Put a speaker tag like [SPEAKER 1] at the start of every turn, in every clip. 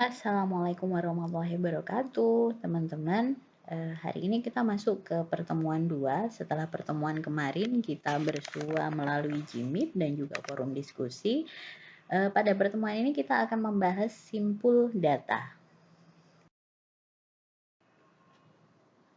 [SPEAKER 1] Assalamualaikum warahmatullahi wabarakatuh, teman-teman. Hari ini kita masuk ke pertemuan 2. Setelah pertemuan kemarin kita bersua melalui Jimit dan juga forum diskusi. Pada pertemuan ini kita akan membahas simpul data.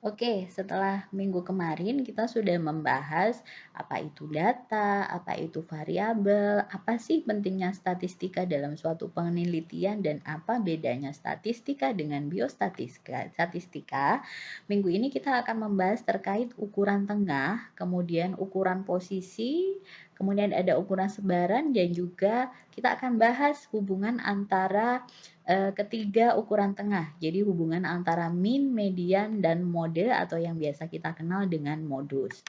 [SPEAKER 1] Oke, setelah minggu kemarin kita sudah membahas apa itu data, apa itu variabel, apa sih pentingnya statistika dalam suatu penelitian dan apa bedanya statistika dengan biostatistika. Minggu ini kita akan membahas terkait ukuran tengah, kemudian ukuran posisi, kemudian ada ukuran sebaran dan juga kita akan bahas hubungan antara ketiga ukuran tengah, jadi hubungan antara mean, median, dan mode atau yang biasa kita kenal dengan modus.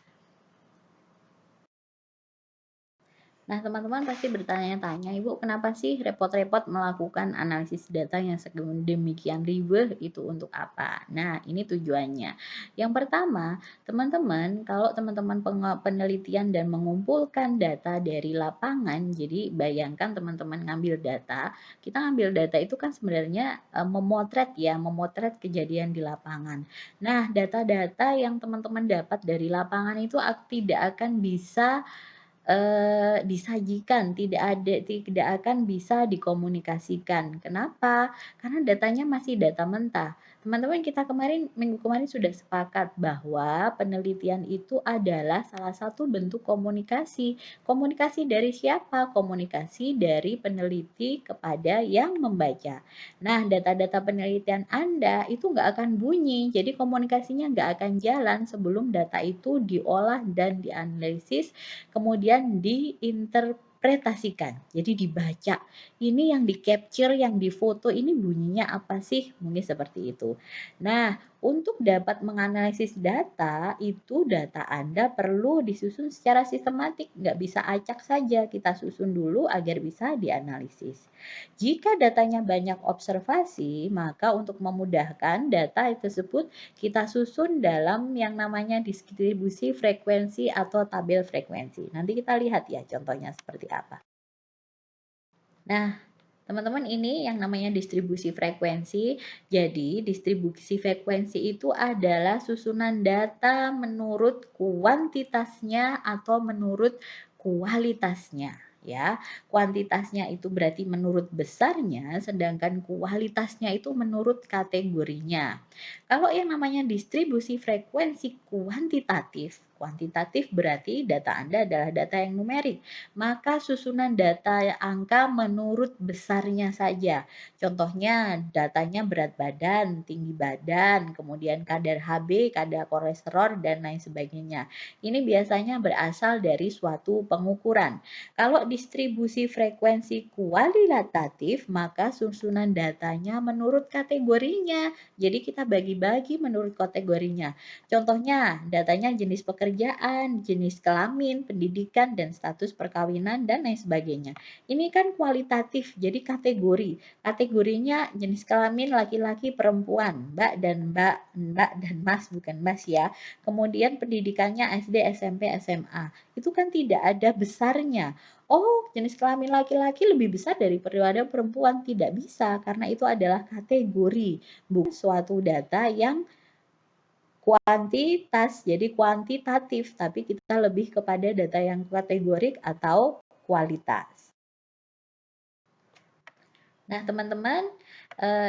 [SPEAKER 1] Nah, teman-teman pasti bertanya-tanya, Ibu, kenapa sih repot-repot melakukan analisis data yang sedemikian ribet itu untuk apa? Nah, ini tujuannya. Yang pertama, teman-teman, kalau teman-teman penelitian dan mengumpulkan data dari lapangan, jadi bayangkan teman-teman ngambil data, kita ngambil data itu kan sebenarnya memotret kejadian di lapangan. Nah, data-data yang teman-teman dapat dari lapangan itu tidak akan bisa disajikan, tidak akan bisa dikomunikasikan. Kenapa? Karena datanya masih data mentah. Teman-teman, kita minggu kemarin sudah sepakat bahwa penelitian itu adalah salah satu bentuk komunikasi. Komunikasi dari siapa? Komunikasi dari peneliti kepada yang membaca. Nah, data-data penelitian Anda itu nggak akan bunyi, jadi komunikasinya nggak akan jalan sebelum data itu diolah dan dianalisis kemudian diinterpretasikan, jadi dibaca. Ini yang di-capture, yang difoto, ini bunyinya apa sih? Mungkin seperti itu. Nah, untuk dapat menganalisis data, itu data Anda perlu disusun secara sistematik, nggak bisa acak saja, kita susun dulu agar bisa dianalisis. Jika datanya banyak observasi, maka untuk memudahkan data tersebut kita susun dalam yang namanya distribusi frekuensi atau tabel frekuensi. Nanti kita lihat ya contohnya seperti apa. Nah, teman-teman, ini yang namanya distribusi frekuensi. Jadi, distribusi frekuensi itu adalah susunan data menurut kuantitasnya atau menurut kualitasnya. Ya, kuantitasnya itu berarti menurut besarnya, sedangkan kualitasnya itu menurut kategorinya. Kalau yang namanya distribusi frekuensi kuantitatif berarti data Anda adalah data yang numerik, maka susunan data angka menurut besarnya saja. Contohnya datanya berat badan, tinggi badan, kemudian kadar HB, kadar kolesterol, dan lain sebagainya. Ini biasanya berasal dari suatu pengukuran. Kalau distribusi frekuensi kualitatif, maka susunan datanya menurut kategorinya. Jadi kita bagi-bagi menurut kategorinya. Contohnya, datanya jenis pekerjaan, jenis kelamin, pendidikan, dan status perkawinan, dan lain sebagainya. Ini kan kualitatif, jadi kategori. Kategorinya jenis kelamin laki-laki, perempuan, mbak dan mas, bukan mas ya. Kemudian pendidikannya SD, SMP, SMA. Itu kan tidak ada besarnya. Oh, jenis kelamin laki-laki lebih besar daripada perempuan. Tidak bisa, karena itu adalah kategori, bukan suatu data yang kuantitas, jadi kuantitatif, tapi kita lebih kepada data yang kategorik atau kualitas. Nah, teman-teman,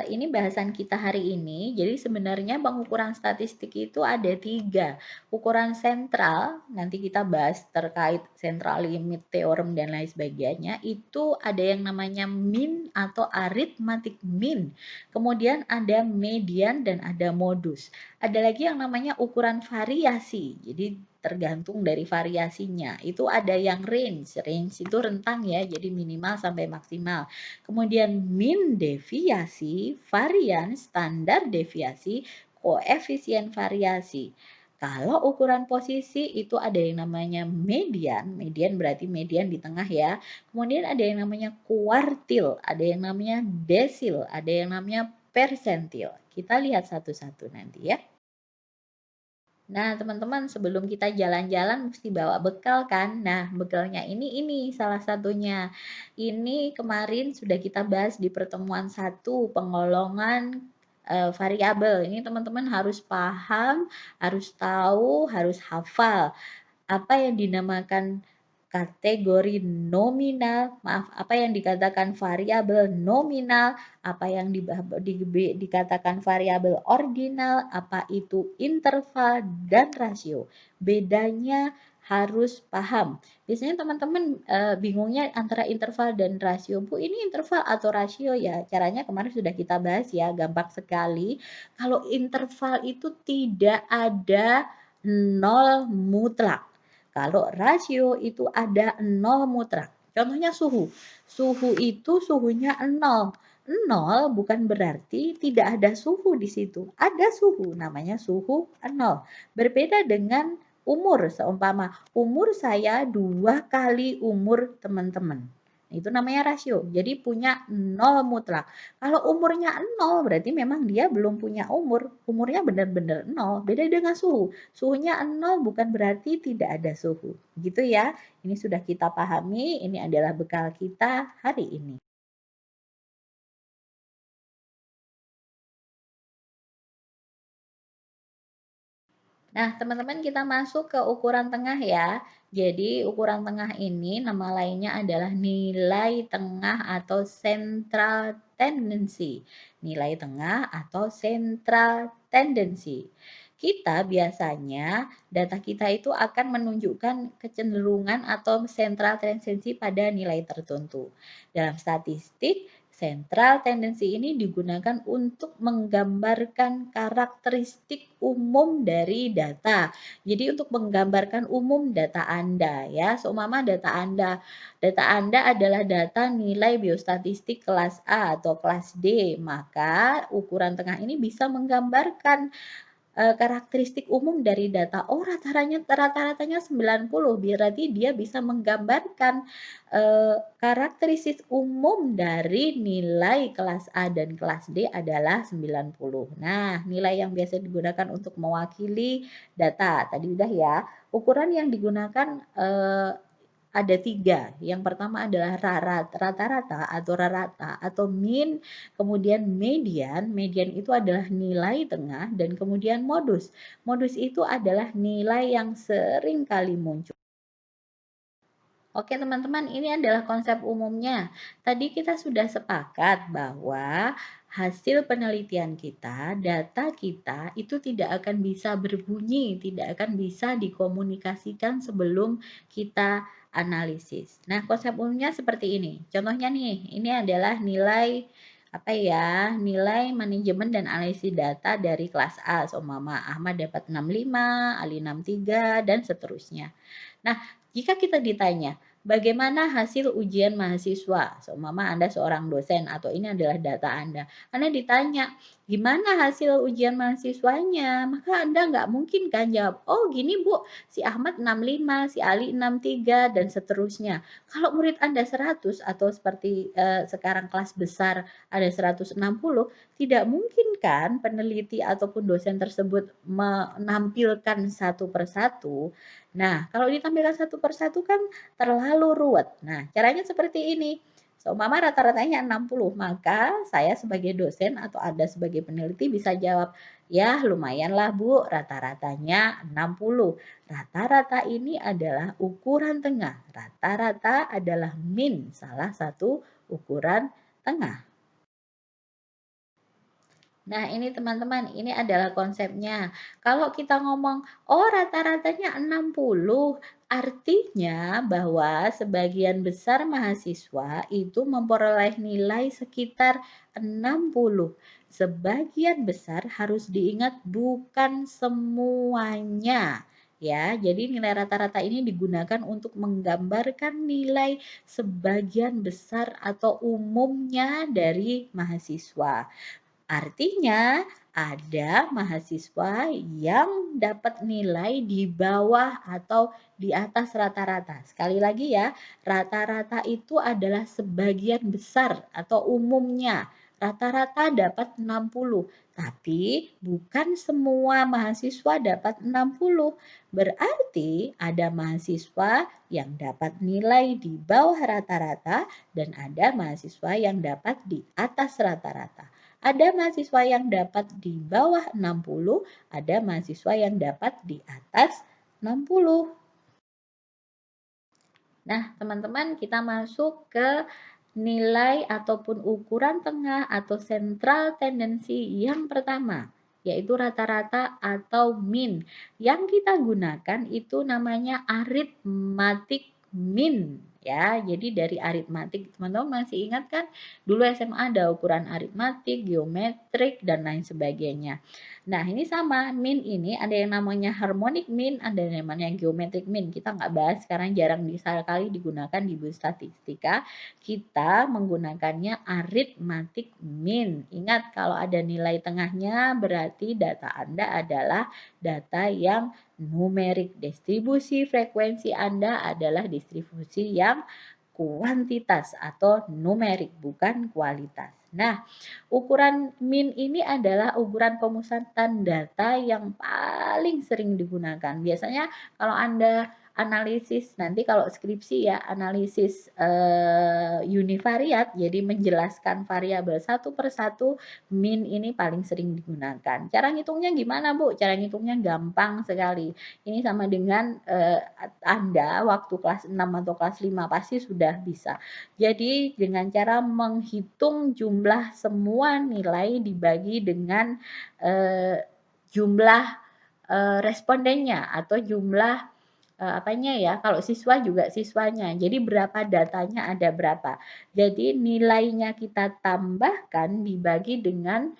[SPEAKER 1] ini bahasan kita hari ini. Jadi sebenarnya pengukuran statistik itu ada 3. Ukuran sentral, nanti kita bahas terkait central limit theorem dan lain sebagainya. Itu ada yang namanya mean atau arithmetic mean. Kemudian ada median dan ada modus. Ada lagi yang namanya ukuran variasi. Jadi tergantung dari variasinya. Itu ada yang range. Range itu rentang ya, jadi minimal sampai maksimal. Kemudian mean deviasi, varian, standar deviasi, koefisien variasi. Kalau ukuran posisi itu ada yang namanya median, median berarti median di tengah ya. Kemudian ada yang namanya kuartil, ada yang namanya desil, ada yang namanya persentil. Kita lihat satu-satu nanti ya. Nah, teman-teman, sebelum kita jalan-jalan mesti bawa bekal kan? Nah, bekalnya ini salah satunya. Ini kemarin sudah kita bahas di pertemuan satu, penggolongan variabel. Ini teman-teman harus paham, harus tahu, harus hafal apa yang dinamakan kategori nominal, maaf, apa yang dikatakan variabel nominal, apa yang dikatakan variabel ordinal, apa itu interval dan rasio. Bedanya harus paham. Biasanya teman-teman bingungnya antara interval dan rasio. Bu, ini interval atau rasio ya? Caranya kemarin sudah kita bahas ya, gampang sekali. Kalau interval itu tidak ada nol mutlak. Kalau rasio itu ada nol mutlak. Contohnya suhu. Suhu itu suhunya 0. 0 bukan berarti tidak ada suhu di situ. Ada suhu, namanya suhu 0. Berbeda dengan umur, seumpama umur saya 2 kali umur teman-teman. Itu namanya rasio. Jadi punya 0 mutlak. Kalau umurnya 0 berarti memang dia belum punya umur. Umurnya benar-benar 0. Beda dengan suhu. Suhunya 0 bukan berarti tidak ada suhu. Gitu ya. Ini sudah kita pahami, ini adalah bekal kita hari ini. Nah, teman-teman kita masuk ke ukuran tengah ya. Jadi ukuran tengah ini nama lainnya adalah nilai tengah atau central tendency. Nilai tengah atau central tendency. Kita biasanya data kita itu akan menunjukkan kecenderungan atau central tendency pada nilai tertentu. Dalam statistik, central tendency ini digunakan untuk menggambarkan karakteristik umum dari data. Jadi untuk menggambarkan umum data Anda ya, seumpama data Anda adalah data nilai biostatistik kelas A atau kelas D, maka ukuran tengah ini bisa menggambarkan karakteristik umum dari data. Oh, rata-ratanya 90, berarti dia bisa menggambarkan karakteristik umum dari nilai kelas A dan kelas D adalah 90. Nah, nilai yang biasa digunakan untuk mewakili data. Tadi udah ya. Ukuran yang digunakan ada 3. Yang pertama adalah rata-rata atau rata atau mean, kemudian median. Median itu adalah nilai tengah dan kemudian modus. Modus itu adalah nilai yang sering kali muncul. Oke teman-teman, ini adalah konsep umumnya. Tadi kita sudah sepakat bahwa hasil penelitian kita, data kita itu tidak akan bisa berbunyi, tidak akan bisa dikomunikasikan sebelum kita analisis. Nah, konsep umumnya seperti ini. Contohnya nih, ini adalah nilai apa ya, nilai manajemen dan analisis data dari kelas A. So, Mama Ahmad dapat 65, Ali 63, dan seterusnya. Nah, jika kita ditanya, bagaimana hasil ujian mahasiswa? Seumpama Anda seorang dosen atau ini adalah data Anda. Anda ditanya, gimana hasil ujian mahasiswanya? Maka Anda nggak mungkin kan jawab, oh gini Bu, si Ahmad 65, si Ali 63, dan seterusnya. Kalau murid Anda 100 atau seperti sekarang kelas besar ada 160, tidak mungkin kan peneliti ataupun dosen tersebut menampilkan satu persatu. Nah, kalau ditampilkan satu persatu kan terlalu ruwet. Nah, caranya seperti ini. Seumpama rata-ratanya 60, maka saya sebagai dosen atau Anda sebagai peneliti bisa jawab, ya lumayanlah Bu, rata-ratanya 60. Rata-rata ini adalah ukuran tengah. Rata-rata adalah min, salah satu ukuran tengah. Nah, ini teman-teman, ini adalah konsepnya. Kalau kita ngomong, oh rata-ratanya 60, artinya bahwa sebagian besar mahasiswa itu memperoleh nilai sekitar 60. Sebagian besar harus diingat bukan semuanya. Ya, jadi nilai rata-rata ini digunakan untuk menggambarkan nilai sebagian besar atau umumnya dari mahasiswa. Artinya, ada mahasiswa yang dapat nilai di bawah atau di atas rata-rata. Sekali lagi ya, rata-rata itu adalah sebagian besar atau umumnya. rata-rata dapat 60. Tapi bukan semua mahasiswa dapat 60. Berarti ada mahasiswa yang dapat nilai di bawah rata-rata dan ada mahasiswa yang dapat di atas rata-rata. Ada mahasiswa yang dapat di bawah 60, ada mahasiswa yang dapat di atas 60. Nah, teman-teman, kita masuk ke nilai ataupun ukuran tengah atau central tendency yang pertama, yaitu rata-rata atau mean. Yang kita gunakan itu namanya arithmetic mean ya. Jadi dari aritmatik, teman-teman masih ingat kan? Dulu SMA ada ukuran aritmatik, geometrik dan lain sebagainya. Nah, ini sama, mean ini ada yang namanya harmonic mean, ada yang namanya geometric mean. Kita nggak bahas, sekarang jarang sekali digunakan di buku statistika. Kita menggunakannya arithmetic mean. Ingat, kalau ada nilai tengahnya berarti data Anda adalah data yang numerik. Distribusi frekuensi Anda adalah distribusi yang kuantitas atau numerik, bukan kualitas. Nah, ukuran mean ini adalah ukuran pemusatan data yang paling sering digunakan. Biasanya kalau Anda analisis, nanti kalau skripsi ya, analisis univariat, jadi menjelaskan variabel satu per satu, mean ini paling sering digunakan. Cara ngitungnya gimana, Bu? Cara ngitungnya gampang sekali. Ini sama dengan Anda waktu kelas 6 atau kelas 5 pasti sudah bisa. Jadi dengan cara menghitung jumlah semua nilai dibagi dengan jumlah respondennya atau jumlah apanya ya, kalau siswa juga siswanya. Jadi berapa datanya ada berapa. Jadi nilainya kita tambahkan dibagi dengan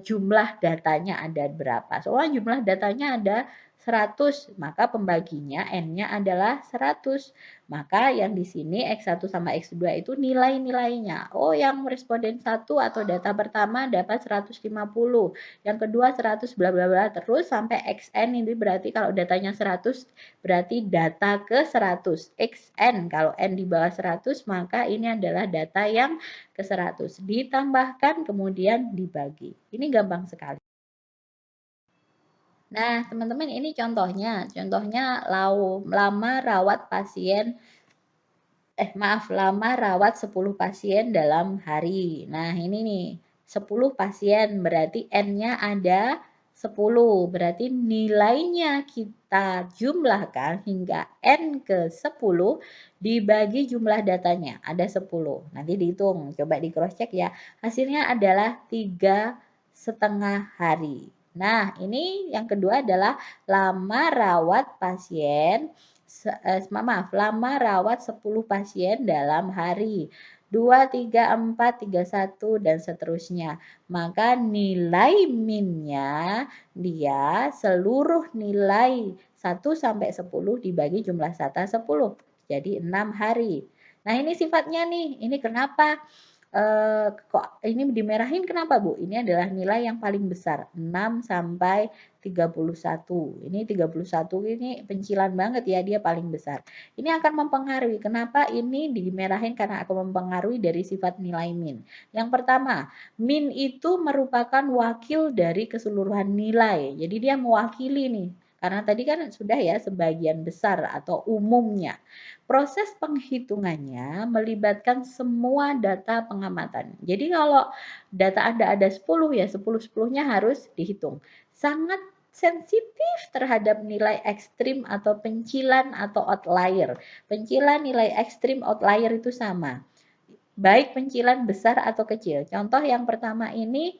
[SPEAKER 1] jumlah datanya ada berapa. Soalnya jumlah datanya ada 100, maka pembaginya N-nya adalah 100. Maka yang di sini X1 sama X2 itu nilai-nilainya. Oh, yang responden 1 atau data pertama dapat 150, yang kedua 100 bla bla bla terus sampai XN, ini berarti kalau datanya 100 berarti data ke 100. XN kalau N di bawah 100 maka ini adalah data yang ke 100. Ditambahkan kemudian dibagi. Ini gampang sekali. Nah, teman-teman ini contohnya. Contohnya lama rawat pasien lama rawat 10 pasien dalam hari. Nah, ini nih, 10 pasien berarti N-nya ada 10. Berarti nilainya kita jumlahkan hingga N ke 10 dibagi jumlah datanya. Ada 10. Nanti dihitung, coba di cross check ya. Hasilnya adalah 3,5 hari. Nah, ini yang kedua adalah lama rawat pasien lama rawat 10 pasien dalam hari. 2, 3, 4, 3, 1, dan seterusnya. Maka nilai min-nya dia seluruh nilai 1 sampai 10 dibagi jumlah data 10. Jadi 6 hari. Nah, ini sifatnya nih. Ini kenapa kok ini dimerahin kenapa, Bu? Ini adalah nilai yang paling besar, 6 sampai 31. Ini 31 ini pencilan banget ya, dia paling besar. Ini akan mempengaruhi. Kenapa ini dimerahin? Karena akan mempengaruhi dari sifat nilai min. Yang pertama, min itu merupakan wakil dari keseluruhan nilai. Jadi dia mewakili nih. Karena tadi kan sudah ya sebagian besar atau umumnya. Proses penghitungannya melibatkan semua data pengamatan. Jadi kalau data Anda ada 10 ya 10-10-nya harus dihitung. Sangat sensitif terhadap nilai ekstrim atau pencilan atau outlier. Pencilan, nilai ekstrim, outlier itu sama. Baik pencilan besar atau kecil. Contoh yang pertama ini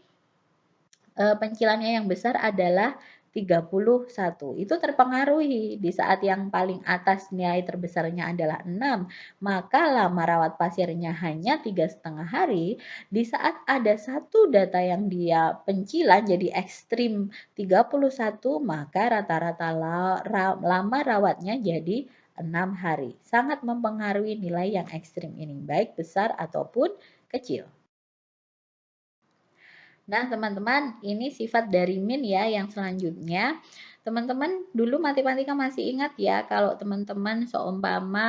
[SPEAKER 1] pencilannya yang besar adalah 31. Itu terpengaruhi di saat yang paling atas nilai terbesarnya adalah 6, maka lama rawat pasiennya hanya 3,5 hari. Di saat ada satu data yang dia pencilan jadi ekstrim 31, maka rata-rata lama rawatnya jadi 6 hari. Sangat mempengaruhi nilai yang ekstrim ini, baik besar ataupun kecil. Nah, teman-teman, ini sifat dari min ya yang selanjutnya. Teman-teman, dulu matematika masih ingat ya kalau teman-teman seumpama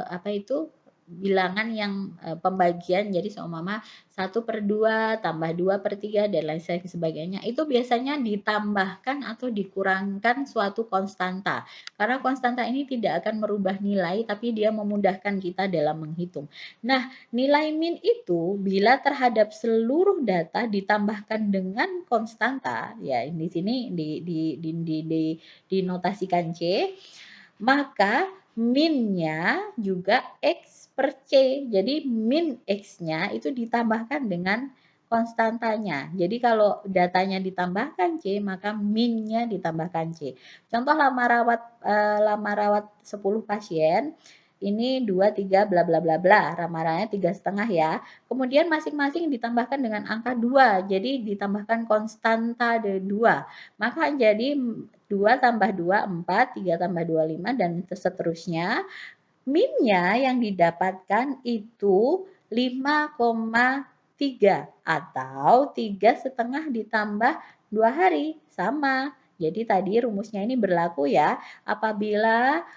[SPEAKER 1] apa itu bilangan yang pembagian, jadi seumpama 1/2 tambah 2/3 dan lain sebagainya, itu biasanya ditambahkan atau dikurangkan suatu konstanta. Karena konstanta ini tidak akan merubah nilai, tapi dia memudahkan kita dalam menghitung. Nah, nilai min itu bila terhadap seluruh data ditambahkan dengan konstanta, ya di sini dinotasikan C, maka min-nya juga X per C. Jadi min X-nya itu ditambahkan dengan konstantanya. Jadi kalau datanya ditambahkan C, maka min-nya ditambahkan C. Contoh lama rawat 10 pasien, ini 2, 3, bla bla bla bla, ramalannya 3,5 ya. Kemudian masing-masing ditambahkan dengan angka 2, jadi ditambahkan konstanta 2. Maka jadi 2 tambah 2, 4, 3 tambah 2, 5, dan seterusnya. Min-nya yang didapatkan itu 5,3 atau 3,5 ditambah 2 hari, sama. Jadi tadi rumusnya ini berlaku ya, apabila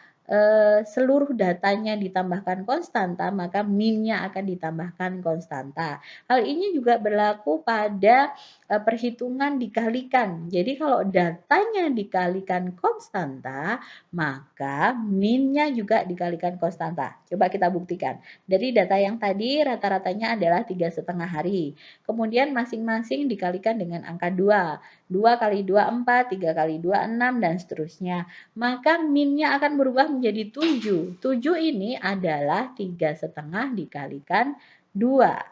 [SPEAKER 1] seluruh datanya ditambahkan konstanta, maka min-nya akan ditambahkan konstanta. Hal ini juga berlaku pada perhitungan dikalikan. Jadi kalau datanya dikalikan konstanta, maka min-nya juga dikalikan konstanta. Coba kita buktikan. Dari data yang tadi rata-ratanya adalah 3,5 hari. Kemudian masing-masing dikalikan dengan angka 2. 2 kali 2, 4, 3 kali 2, 6, dan seterusnya. Maka min-nya akan berubah menjadi 7. 7 ini adalah 3,5 dikalikan 2.